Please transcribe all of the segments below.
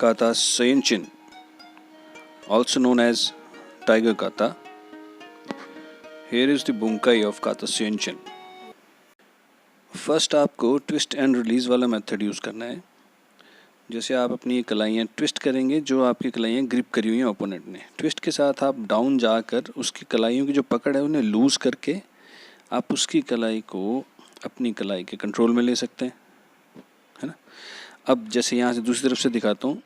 Kata Seiyunchin, also known as Tiger Kata. Here is the bunkai of Kata Seiyunchin. First आपको twist and release वाला method use करना है। जैसे आप अपनी कलाइयाँ ट्विस्ट करेंगे, जो आपकी कलाइयाँ ग्रिप करी हुई हैं ओपोनेंट ने, ट्विस्ट के साथ आप डाउन जाकर उसकी कलाइयों की जो पकड़ है उन्हें लूज़ करके आप उसकी कलाई को अपनी कलाई के कंट्रोल में ले सकते हैं, है ना। अब जैसे यहाँ से दूसरी तरफ से दिखाता हूँ।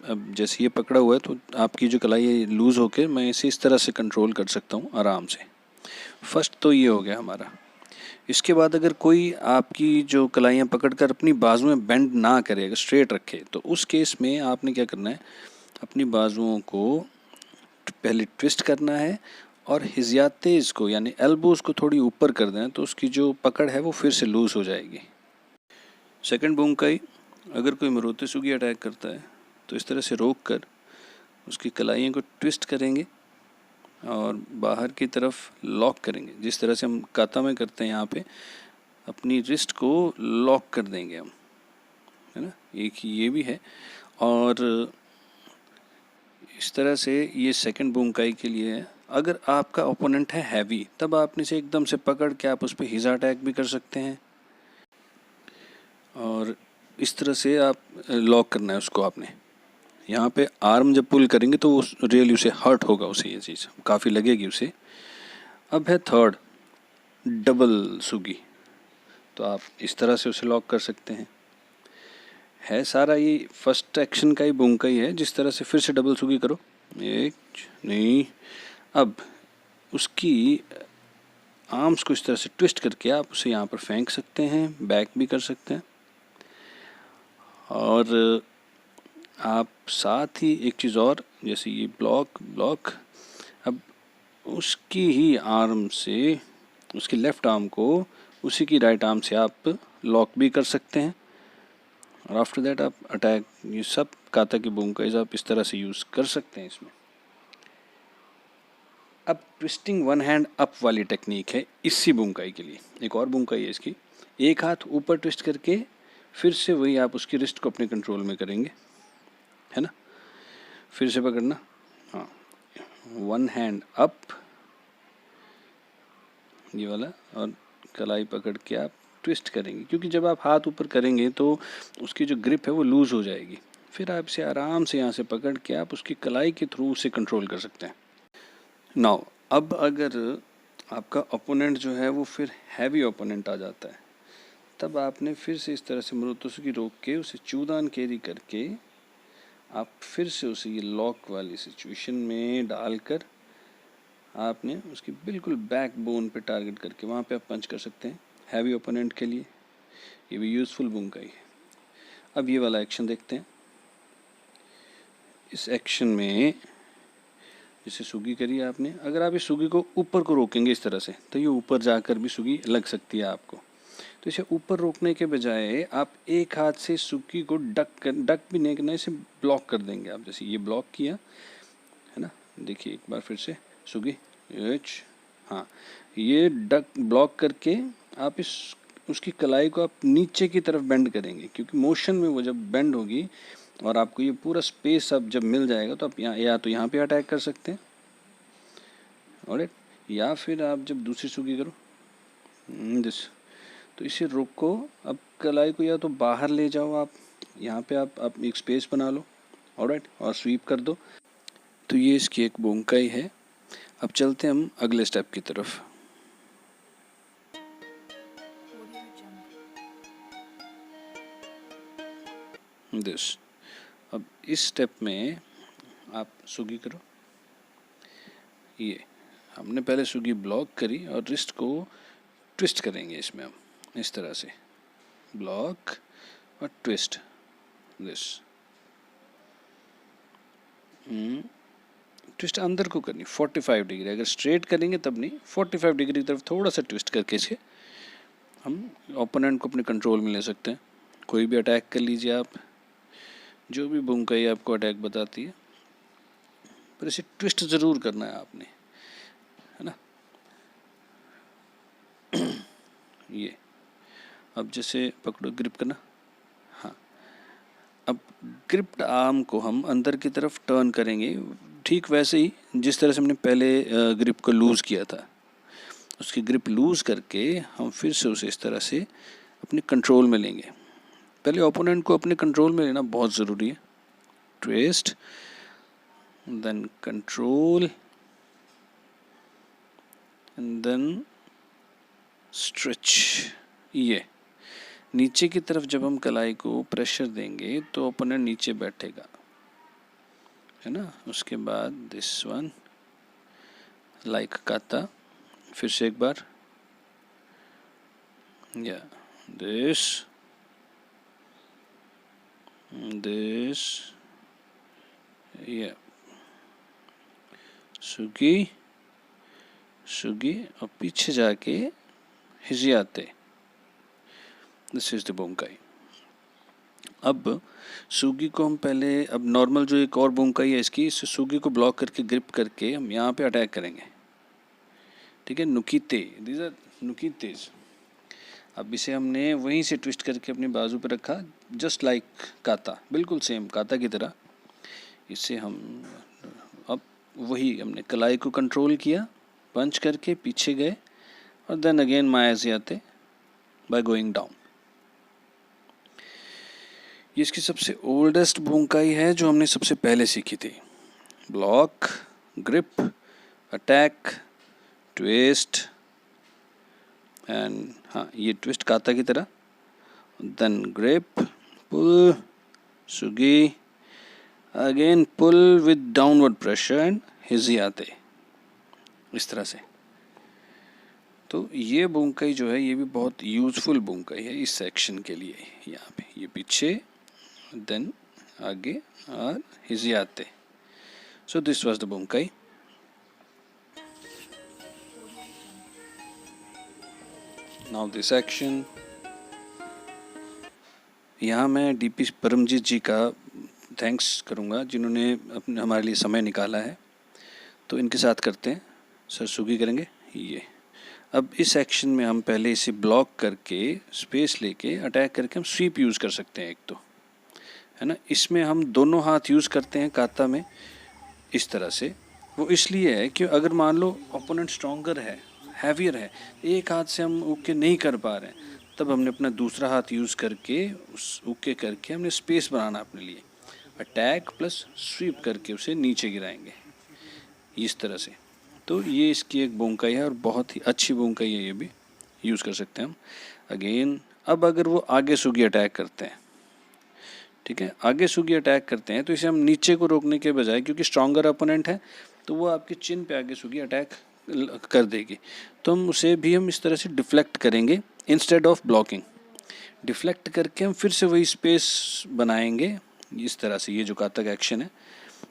अब जैसे ये पकड़ा हुआ है तो आपकी जो कलाई है लूज़ होकर मैं इसे इस तरह से कंट्रोल कर सकता हूँ आराम से। फर्स्ट तो ये हो गया हमारा। इसके बाद अगर कोई आपकी जो कलाइयाँ पकड़कर अपनी बाजू में बेंड ना करे, अगर स्ट्रेट रखे, तो उस केस में आपने क्या करना है, अपनी बाजुओं को पहले ट्विस्ट करना है और हिज़ातेज़ को यानी एल्बोज़ को थोड़ी ऊपर कर दें, तो उसकी जो पकड़ है वो फिर से लूज़ हो जाएगी। सेकंड बुंकाई, अगर कोई मरोते सुगी अटैक करता है तो इस तरह से रोक कर उसकी कलाइयों को ट्विस्ट करेंगे और बाहर की तरफ लॉक करेंगे, जिस तरह से हम काता में करते हैं। यहाँ पे अपनी रिस्ट को लॉक कर देंगे हम, है ना। एक ये भी है। और इस तरह से ये सेकंड बुंकाई के लिए है। अगर आपका ओपोनेंट है हैवी, तब आपने से एकदम से पकड़ के आप उस पर हिज़ा अटैक भी कर सकते हैं और इस तरह से आप लॉक करना है उसको। आपने यहाँ पे आर्म जब पुल करेंगे तो उस रियली उसे हर्ट होगा, उसे ये चीज़ काफ़ी लगेगी उसे। अब है थर्ड डबल सुगी, तो आप इस तरह से उसे लॉक कर सकते हैं। है सारा ये फर्स्ट एक्शन का ही बुंकाई है। जिस तरह से फिर से डबल सुगी करो, एक नहीं, अब उसकी आर्म्स को इस तरह से ट्विस्ट करके आप उसे यहाँ पर फेंक सकते हैं, बैक भी कर सकते हैं। और आप साथ ही एक चीज़ और, जैसे ये ब्लॉक, अब उसकी ही आर्म से, उसकी लेफ़्ट आर्म को उसी की राइट आर्म से आप लॉक भी कर सकते हैं और आफ्टर दैट आप अटैक। ये सब काता की बुंकाइज आप इस तरह से यूज़ कर सकते हैं इसमें। अब ट्विस्टिंग वन हैंड अप वाली टेक्निक है इसी बुंकाई के लिए। एक और बुंकाई है इसकी, एक हाथ ऊपर ट्विस्ट करके फिर से वही आप उसकी रिस्ट को अपने कंट्रोल में करेंगे, है ना। फिर से पकड़ना, हाँ, वन हैंड अप ये वाला, और कलाई पकड़ के आप ट्विस्ट करेंगे, क्योंकि जब आप हाथ ऊपर करेंगे तो उसकी जो ग्रिप है वो लूज़ हो जाएगी। फिर आप इसे आराम से यहाँ से पकड़ के आप उसकी कलाई के थ्रू उसे कंट्रोल कर सकते हैं। नाउ अब अगर आपका ओपोनेंट जो है वो फिर हैवी ओपोनेंट आ जाता है, तब आपने फिर से इस तरह से मरोतोसुगी रोक के उसे चूदान कैरी करके आप फिर से उसे ये लॉक वाली सिचुएशन में डालकर आपने उसकी बिल्कुल बैक बोन पे टारगेट करके वहाँ पे आप पंच कर सकते हैं। हैवी ओपोनेंट के लिए ये भी यूज़फुल बुंकाई है। अब ये वाला एक्शन देखते हैं। इस एक्शन में जैसे सुगी करी आपने, अगर आप इस सुगी को ऊपर को रोकेंगे इस तरह से, तो ये ऊपर जाकर भी सुगी लग सकती है आपको। तो इसे ऊपर रोकने के बजाय आप एक हाथ से सुगी को डक भी नहीं करना, इसे ब्लॉक कर देंगे आप। जैसे ये ब्लॉक किया है ना, देखिए एक बार फिर से सुगी, हाँ, ये डक ब्लॉक करके आप इस उसकी कलाई को आप नीचे की तरफ बेंड करेंगे, क्योंकि मोशन में वो जब बेंड होगी और आपको ये पूरा स्पेस अब जब मिल जाएगा तो आप यहाँ या तो यहाँ पे अटैक कर सकते हैं, ऑलराइट, या फिर आप जब दूसरी सुगी करो दिस, तो इसे रोको। अब कलाई को या तो बाहर ले जाओ आप, यहाँ पे आप एक स्पेस बना लो, ऑलराइट, और स्वीप कर दो। तो ये इसकी एक बुंकाई है। अब चलते हैं हम अगले स्टेप की तरफ। दिस, अब इस स्टेप में आप सुगी करो। ये हमने पहले सुगी ब्लॉक करी और रिस्ट को ट्विस्ट करेंगे इसमें हम इस तरह से, ब्लॉक और ट्विस्ट दिस। ट्विस्ट अंदर को करनी 45 डिग्री, अगर स्ट्रेट करेंगे तब नहीं, 45 डिग्री की तरफ थोड़ा सा ट्विस्ट करके इसे हम ओपोनेंट को अपने कंट्रोल में ले सकते हैं। कोई भी अटैक कर लीजिए आप, जो भी बुंकाई आपको अटैक बताती है, पर इसे ट्विस्ट ज़रूर करना है आपने, है ना। ये अब जैसे पकड़ो, ग्रिप करना, हाँ। अब ग्रिप्ड आर्म को हम अंदर की तरफ टर्न करेंगे, ठीक वैसे ही जिस तरह से हमने पहले ग्रिप को लूज़ किया था। उसकी ग्रिप लूज़ करके हम फिर से उसे इस तरह से अपने कंट्रोल में लेंगे। पहले ओपोनेंट को अपने कंट्रोल में लेना बहुत ज़रूरी है। Twist, then control, and then stretch. ये नीचे की तरफ जब हम कलाई को प्रेशर देंगे तो ओपोनेंट नीचे बैठेगा, है ना। उसके बाद दिस वन लाइक काता, फिर से एक बार, या दिस दिस, या सुगी सुगी, और पीछे जाके हिजियाते। दिस इज द बुंकाई। अब सुगी को हम पहले, अब नॉर्मल जो एक और बुंकाई है इसकी, इस सुगी को ब्लॉक करके ग्रिप करके हम यहाँ पे अटैक करेंगे, ठीक है। नुकीते, दीज आर नुकीतेज। अब इसे हमने वहीं से ट्विस्ट करके अपनी बाजू पे रखा, जस्ट लाइक काता, बिल्कुल सेम काता की तरह। इसे हम अब वही हमने कलाई को कंट्रोल किया, पंच करके पीछे गए, और देन अगेन मायाजी आते बाय गोइंग डाउन। ये इसकी सबसे ओल्डेस्ट बुंकाई है जो हमने सबसे पहले सीखी थी। Block, grip, attack, twist, and हाँ ये ट्विस्ट काता की तरह, देन ग्रिप, पुल, सुगी, again pull with downward pressure and हिजियाते, इस तरह से। तो ये बुंकाई जो है ये भी बहुत यूज़फुल बुंकाई है इस सेक्शन के लिए। यहाँ पे ये पीछे, देन आगे और हिजियाते। सो दिस वाज द बुंकाई। Now this action. यहाँ मैं डीपी परमजीत जी का थैंक्स करूँगा जिन्होंने अपने हमारे लिए समय निकाला है। तो इनके साथ करते हैं। सर सुगी करेंगे ये। अब इस एक्शन में हम पहले इसे ब्लॉक करके स्पेस लेके अटैक करके हम स्वीप यूज़ कर सकते हैं एक तो, है ना। इसमें हम दोनों हाथ यूज़ करते हैं काता में इस तरह से। वो इसलिए है कि अगर मान लो ओपोनेंट स्ट्रॉन्गर है, हैवियर है, एक हाथ से हम उके नहीं कर पा रहे हैं, तब हमने अपना दूसरा हाथ यूज़ करके उस उके करके हमने स्पेस बनाना अपने लिए, अटैक प्लस स्वीप करके उसे नीचे गिराएंगे इस तरह से। तो ये इसकी एक बुंकाई है और बहुत ही अच्छी बुंकाई है, ये भी यूज़ कर सकते हैं हम। अगेन अब अगर वो आगे सुगी अटैक करते हैं, ठीक है, आगे सुगी अटैक करते हैं, तो इसे हम नीचे को रोकने के बजाय, क्योंकि स्ट्रॉन्गर अपोनेंट है तो वो आपके चिन पे आगे सुगी अटैक कर देगी, तो हम उसे भी हम इस तरह से डिफ्लेक्ट करेंगे इंस्टेड ऑफ ब्लॉकिंग। डिफ्लेक्ट करके हम फिर से वही स्पेस बनाएंगे इस तरह से। ये जो काता का एक्शन है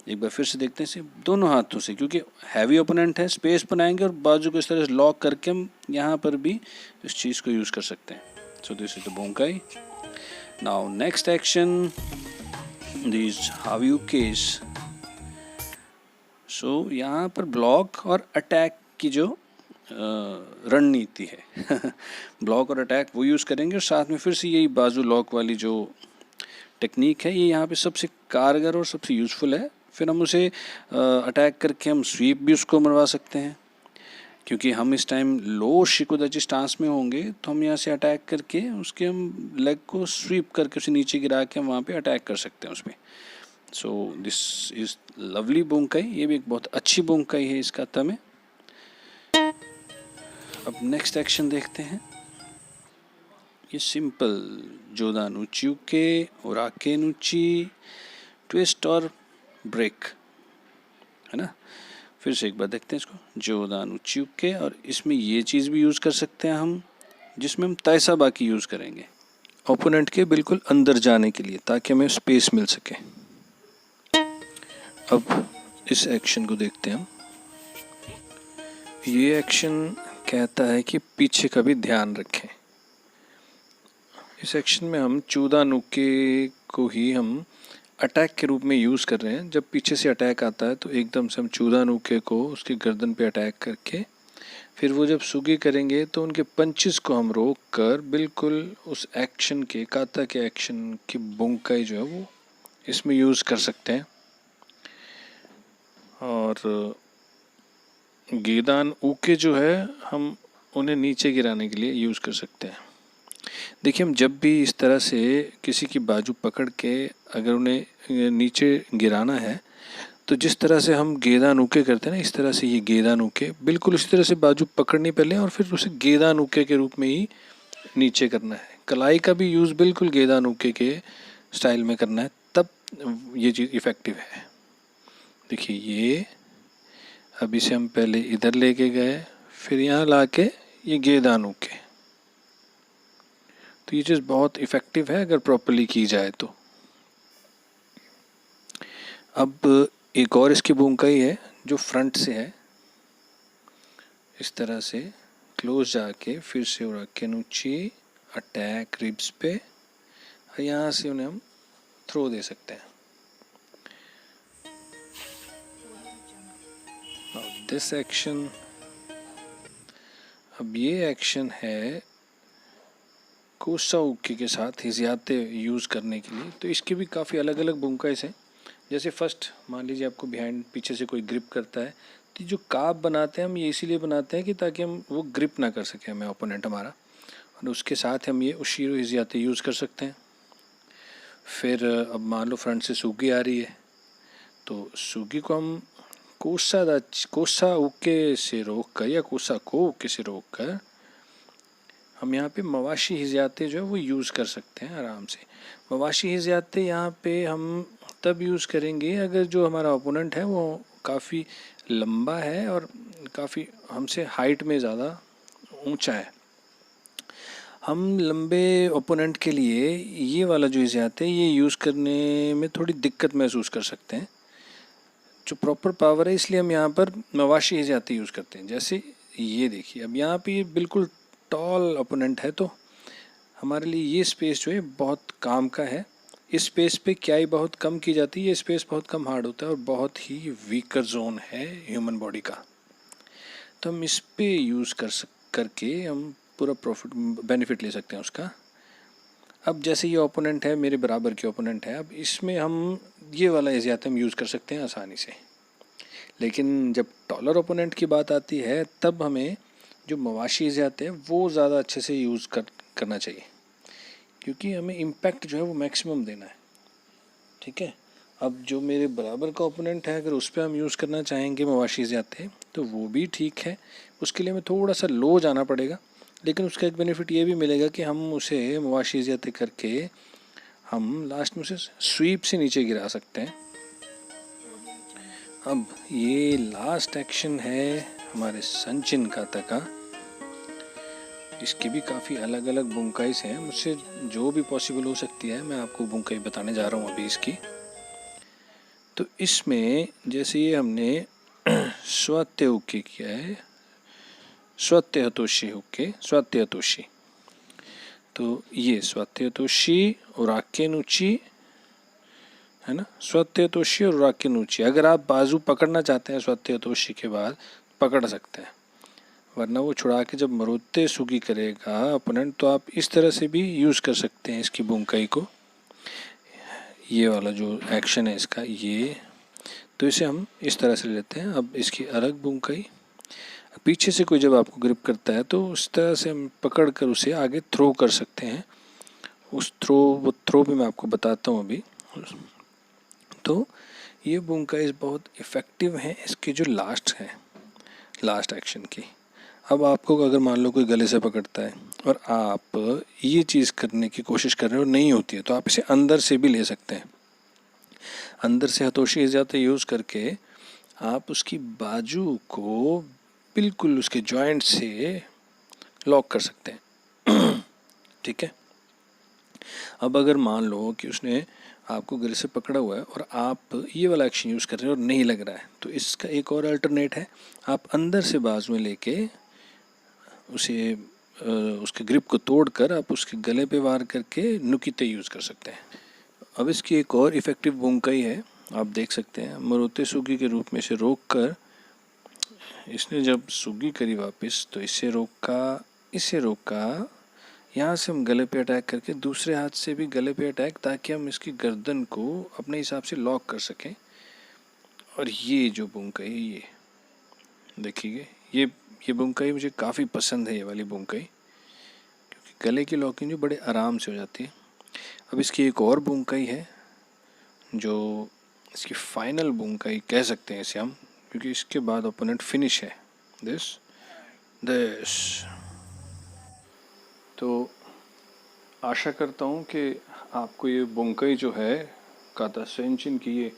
एक बार फिर से देखते हैं इसे दोनों हाथों से, क्योंकि हैवी ओपोनेंट है, स्पेस बनाएंगे और बाजू को इस तरह से लॉक करके हम यहाँ पर भी इस चीज़ को यूज़ कर सकते हैं। सो दिस इज द बुंकाई। Now next action, this how you case. सो यहाँ पर ब्लॉक और अटैक की जो रणनीति है ब्लॉक और अटैक वो यूज़ करेंगे, और साथ में फिर से यही बाजू लॉक वाली जो टेक्निक है ये यहाँ पे सबसे कारगर और सबसे यूज़फुल है। फिर हम उसे अटैक करके हम स्वीप भी उसको मरवा सकते हैं, क्योंकि हम इस टाइम लो शिकोदाची स्टांस में होंगे, तो हम यहाँ से अटैक करके उसके हम लेग को स्वीप करके उसे नीचे गिरा के हम वहाँ पे अटैक कर सकते हैं उस पर। सो दिस इज़ लवली बुंकाई। ये भी एक बहुत अच्छी बुंकाई है इस काता में। अब नेक्स्ट एक्शन देखते हैं। ये सिंपल जोदा नुच्युके और आके नुची, ट्विस्ट और ब्रेक, है ना। फिर से एक बार देखते हैं इसको, जोदा नुच्युके, और इसमें ये चीज़ भी यूज़ कर सकते हैं हम जिसमें हम तैसा बाकी यूज़ करेंगे ओपोनेंट के बिल्कुल अंदर जाने के लिए, ताकि हमें स्पेस मिल सके। अब इस एक्शन को देखते हैं हम। ये एक्शन कहता है कि पीछे का भी ध्यान रखें। इस एक्शन में हम चूदा नुके को ही हम अटैक के रूप में यूज़ कर रहे हैं। जब पीछे से अटैक आता है तो एकदम से हम चूदा नुके को उसकी गर्दन पे अटैक करके, फिर वो जब सुगी करेंगे तो उनके पंचेस को हम रोक कर बिल्कुल उस एक्शन के, काता के एक्शन की बुंकाई जो है वो इसमें यूज़ कर सकते हैं। और गेदान ऊके जो है हम उन्हें नीचे गिराने के लिए यूज़ कर सकते हैं। देखिए, हम जब भी इस तरह से किसी की बाजू पकड़ के अगर उन्हें नीचे गिराना है, तो जिस तरह से हम गेदा नूके करते हैं ना, इस तरह से ये गेदा नूके बिल्कुल इसी तरह से बाजू पकड़नी पहले और फिर उसे गेदा नूके के रूप में ही नीचे करना है। कलाई का भी यूज़ बिल्कुल गेदा नूके के स्टाइल में करना है, तब ये चीज़ इफ़ेक्टिव है। देखिए, ये अब इसे हम पहले इधर लेके गए, फिर यहाँ ला के ये गेदा नूके, तो ये चीज़ बहुत इफ़ेक्टिव है अगर प्रॉपरली की जाए तो। अब एक और इसकी भूमिकाई है जो फ्रंट से है, इस तरह से क्लोज जाके फिर से रख के नीचे अटैक रिब्स पे, और यहाँ से उन्हें हम थ्रो दे सकते हैं। अब दिस एक्शन, अब ये एक्शन है कोसा उक्के के साथ हिज़ाते यूज़ करने के लिए। तो इसकी भी काफ़ी अलग अलग भूमिकाएं हैं। जैसे फर्स्ट मान लीजिए आपको बिहाइंड पीछे से कोई ग्रिप करता है, तो जो काप बनाते हैं हम ये इसीलिए बनाते हैं कि ताकि हम वो ग्रिप ना कर सके हमें ओपोनेंट हमारा, और उसके साथ हम ये उशीरो हिज़ाते यूज़ कर सकते हैं। फिर अब मान लो फ्रंट से सूगी आ रही है, तो सूगी को हम कोसा उक्के से रोक कर या कोसा को उक्के से रोक कर हम यहाँ पे मवाशी हिज़ाते जो है वो यूज़ कर सकते हैं आराम से। मवाशी हिज़ाते यहाँ पे हम तब यूज़ करेंगे अगर जो हमारा ओपोनेंट है वो काफ़ी लंबा है और काफ़ी हमसे हाइट में ज़्यादा ऊंचा है। हम लंबे ओपोनेंट के लिए ये वाला जो हिज़ाते ये यूज़ करने में थोड़ी दिक्कत महसूस कर सकते हैं, जो प्रॉपर पावर है, इसलिए हम यहाँ पर मवाशी हिज़ाते यूज़ करते हैं। जैसे ये देखिए, अब यहाँ पे बिल्कुल टॉल ओपोनेंट है, तो हमारे लिए ये स्पेस जो है बहुत काम का है। इस स्पेस पे क्या ही बहुत कम की जाती है, ये स्पेस बहुत कम हार्ड होता है और बहुत ही वीकर जोन है ह्यूमन बॉडी का, तो हम इस पे यूज़ करके हम पूरा प्रॉफिट बेनिफिट ले सकते हैं उसका। अब जैसे ये ओपोनेंट है, मेरे बराबर के ओपोनेंट है, अब इसमें हम ये वाला हिज़ाते हम यूज़ कर सकते हैं आसानी से। लेकिन जब टॉलर ओपोनेंट की बात आती है, तब हमें जो मवाशी हिज़ाते हैं वो ज़्यादा अच्छे से यूज़ करना चाहिए, क्योंकि हमें इम्पैक्ट जो है वो मैक्सिमम देना है। ठीक है, अब जो मेरे बराबर का ओपोनेंट है, अगर उस पर हम यूज़ करना चाहेंगे मवाशी हिज़ाते, तो वो भी ठीक है, उसके लिए हमें थोड़ा सा लो जाना पड़ेगा, लेकिन उसका एक बेनिफिट ये भी मिलेगा कि हम उसे मवाशी हिज़ाते करके हम लास्ट में उसे स्वीप से नीचे गिरा सकते हैं। अब ये लास्ट एक्शन है हमारे संचिन काता का। इसकी भी काफ़ी अलग अलग बुंकाइस हैं, मुझसे जो भी पॉसिबल हो सकती है मैं आपको बुंकाई बताने जा रहा हूँ अभी इसकी। तो इसमें जैसे ये हमने स्वत्य उक्के किया है, स्वत्य हतोषी उक्के, स्वत्य हतोषी, तो ये स्वत्य हतोषी और आके नुची है ना, स्वत्य हतोषी और उराके नुची। अगर आप बाजू पकड़ना चाहते हैं स्वत्य हतोषी के बाद पकड़ सकते हैं, वरना वो छुड़ा के जब मरोते सुगी करेगा ओपोनेंट, तो आप इस तरह से भी यूज़ कर सकते हैं इसकी बुंकाई को। ये वाला जो एक्शन है इसका, ये तो इसे हम इस तरह से लेते हैं। अब इसकी अलग बुंकाई, पीछे से कोई जब आपको ग्रिप करता है तो उस तरह से हम पकड़ कर उसे आगे थ्रो कर सकते हैं। उस वो थ्रो भी मैं आपको बताता हूँ अभी। तो ये बुंकाई बहुत इफ़ेक्टिव हैं इसकी जो लास्ट है, लास्ट एक्शन की। अब आपको अगर मान लो कोई गले से पकड़ता है और आप ये चीज़ करने की कोशिश कर रहे हो और नहीं होती है, तो आप इसे अंदर से भी ले सकते हैं। अंदर से हथौशी हिज़ाते यूज़ करके आप उसकी बाजू को बिल्कुल उसके जॉइंट से लॉक कर सकते हैं। ठीक है, अब अगर मान लो कि उसने आपको गले से पकड़ा हुआ है और आप ये वाला एक्शन यूज़ कर रहे हो और नहीं लग रहा है, तो इसका एक और अल्टरनेट है, आप अंदर से बाजू में लेके उसे उसके ग्रिप को तोड़कर आप उसके गले पे वार करके नुकीते यूज़ कर सकते हैं। अब इसकी एक और इफ़ेक्टिव बुंकाई है, आप देख सकते हैं, मरोते सुगी के रूप में इसे रोक कर इसने जब सुगी करी वापस, तो इसे रोका, यहाँ से हम गले पे अटैक करके दूसरे हाथ से भी गले पे अटैक, ताकि हम इसकी गर्दन को अपने हिसाब से लॉक कर सकें। और ये जो बुंकाई है, ये देखिए, ये बुंकाई मुझे काफ़ी पसंद है, ये वाली बुंकाई, क्योंकि गले की लॉकिंग जो बड़े आराम से हो जाती है। अब इसकी एक और बुंकाई है जो इसकी फाइनल बुंकाई कह सकते हैं इसे हम, क्योंकि इसके बाद ओपोनेंट फिनिश है। दिस तो आशा करता हूँ कि आपको ये बुंकाई जो है काता सेंचिन की ये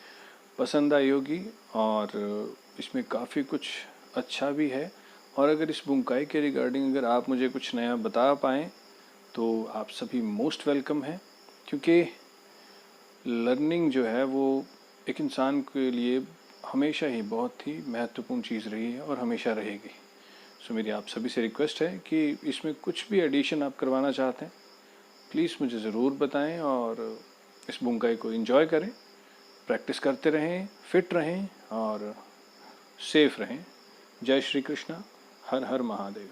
पसंद आई होगी, और इसमें काफ़ी कुछ अच्छा भी है। और अगर इस बुंकाई के रिगार्डिंग अगर आप मुझे कुछ नया बता पाएँ तो आप सभी मोस्ट वेलकम हैं, क्योंकि लर्निंग जो है वो एक इंसान के लिए हमेशा ही बहुत ही महत्वपूर्ण चीज़ रही है और हमेशा रहेगी। सो मेरी आप सभी से रिक्वेस्ट है कि इसमें कुछ भी एडिशन आप करवाना चाहते हैं प्लीज़ मुझे ज़रूर बताएं, और इस बुंकाई को एंजॉय करें, प्रैक्टिस करते रहें, फिट रहें और सेफ रहें। जय श्री कृष्णा, हर हर महादेव।